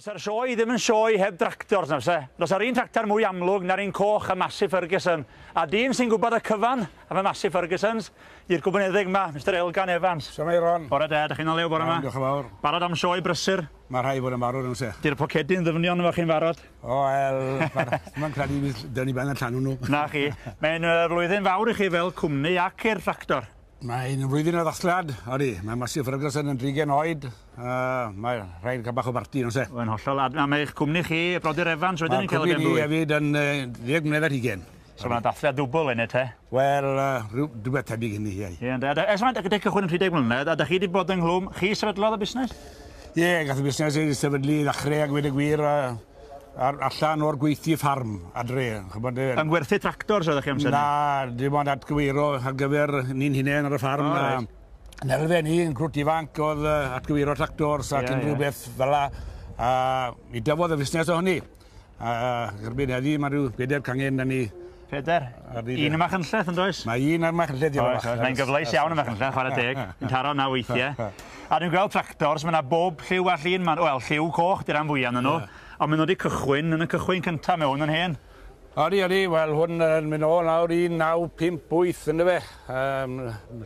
Does yr sioe ddim yn sioe heb tractors na fyse. Does yr un tractor mwy amlwg na'r un coch a Massey Ferguson. A dyn sy'n gwybod y cyfan am y Massey Fergusons i'r gwyboneddig yma, Mr Elgan Evans. Siamai Ron. Bore de, dych chi'n o lew bore yma? Diolch yn fawr. Barod am sioe brysur? Mae rhai bod yn marw nhw se. Di'r pocedi'n ddyfnion efo chi'n barod? O, mae'n credu dyn ni ben y llanw nhw. Na chi. Mae'n flwyddyn fawr i chi fel cwmni ac i'r tractor. Mae'n flwyddyn o ddathliad, odi. Mae Massey Ferguson yn 30 oed. Mae rhaid cael bach o barti nhw se. Yn hollol. A mae eich cwmni chi, Brodyr Evans, wedyn yn cael ei benblwydd? Mae cwmni ni hefyd yn 10 mlynedd ar 20. So mae'n dathliad dwbl yn y te? Wel, rhywbeth tebyg hynny, ie. Ie, ers mae'n dechrau cychwyn yn 30 mlynedd, a ydych chi wedi bod yng Nghlwm, chi sefydlodd y busnes? Ie, gath y busnes ei sefydlu ddechrau ag wedi gwir allan o'r gweithio ffarm adre. Yn gwerthu tractors oeddech chi amser? Na, dim ond atgywiro ar gyfer ni'n hunain ar y ffarm. Yn elfen ni, yn grwt ifanc oedd atgywiro tractors ac unrhyw beth fel la. I dyfodd y busnes o hynny. Gyrbyn heddi, mae rhyw 4 cangen yn ni. 4? Un yma chynlleth yn does? Mae un yma chynlleth, diolch. Mae'n gyfleus iawn yma chynlleth, chwarae deg. Yn taro na weithiau. A dwi'n gweld tractors, mae yna bob lliw a llun, wel, lliw coch, di'r am fwyaf yn nhw. A maen nhw wedi cychwyn yn y cychwyn cyntaf mewn yn hen. Odi, wel, hwn yn mynd o nawr 1958 yn y fe.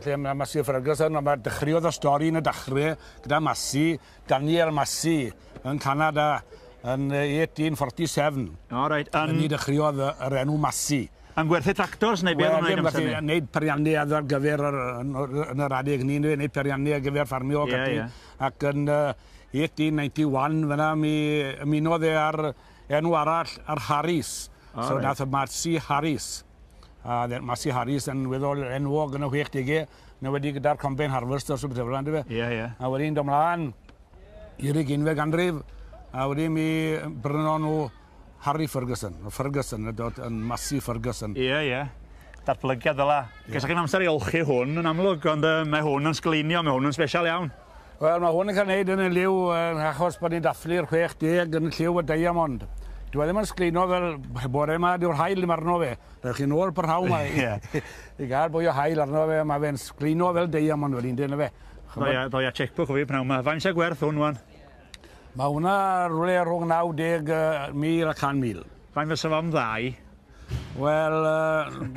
Lle mae Massey Ferguson, mae dechreuodd o stori yn y dechrau gyda Massey, Daniel Massey, yn Canada, yn 1847. O, reit. Ni dechreuodd yr enw Massey. Yn gwerthu tractors neu beth o'n wneud amser ni? Wneud periannu ar gyfer yn yr adeg ni, wneud periannu ar gyfer ffarmio. Ac yn 1891 fyna mi ymunodd ar enw arall ar Harris. So nath o Massey Harris. Massey Harris yn weddol enwog yn y 60au. Neu wedi gyda'r Combine Harvester sy'n bethau fel yna. A wedyn dod mlaen i'r 19eg ganrif. A wedyn mi bryno nhw Harry Ferguson. Ferguson yn Massey Ferguson. Ie. Datblygiad fel la. Gesach chi'n amser i olchi hwn yn amlwg, ond mae hwn yn sglinio, mae hwn yn special iawn. Wel, mae hwn yn cael neud yn y liw achos bod ni'n dathlu'r 60 yn y lliw y Diamond. Dwi ddim yn sglino fel bore yma, diw'r hael ddim arno fe. Rhaid chi'n ôl par haw yma. I gael bwy o hael arno fe, mae fe'n sglino fel Diamond wedi'n dyn fe. Doi a checkbook o fi pnawn yma. Faint sy'n gwerth hwn wan? Mae hwnna rhywle rhwng 90,000 a 100,000. Faint fysa fo'n ddau? Wel,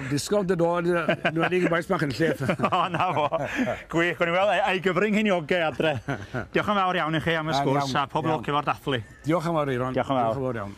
disgwyl dy dod, nhw wedi gybaes bach yn lleth. O, na fo. Gwych, o'n i weld, ei gyfring hyn i ogau adre. Diolch yn fawr iawn i chi am y sgwrs a pob lwc efo'r dathlu. Diolch yn fawr, Eiron. Diolch yn fawr iawn.